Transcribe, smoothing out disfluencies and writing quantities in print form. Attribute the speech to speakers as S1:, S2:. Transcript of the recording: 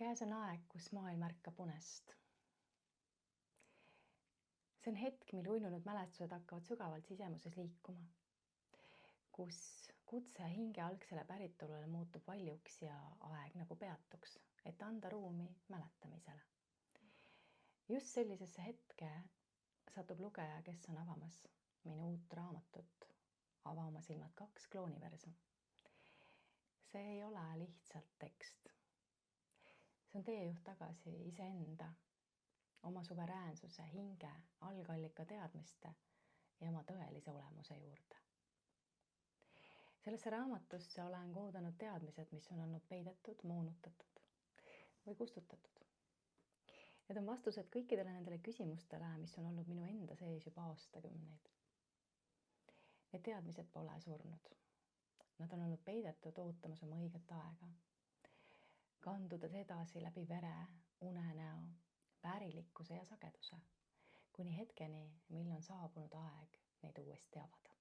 S1: Käes on aeg, kus maailm ärkab unest. See on hetk, mil uinunud mälestused hakkavad sügavalt sisemuses liikuma, kus kutse hinge algsele päritolule muutub valjuks ja aeg nagu peatuks, et anda ruumi mäletamisele. Just sellisesse hetke satub lugeja, kes on avamas minu uut raamatut Ava oma silmad 2 klooniversum. See ei ole lihtsalt tekst. See on teejuht tagasi iseenda, oma suveräänsuse, hinge, algallika teadmiste ja oma tõelise olemuse juurde. Sellesse raamatusse olen koodanud teadmised, mis on olnud peidetud, moonutatud või kustutatud. Need on vastused kõikidele nendele küsimustele, mis on olnud minu enda sees juba aastakümneid. Need teadmised pole surnud. Nad on olnud peidetud ootamas oma õiget aega, kandudes edasi läbi vere, unenäo, päärilikkuse ja sageduse, kuni hetkeni, mil on saabunud aeg neid uuesti avada.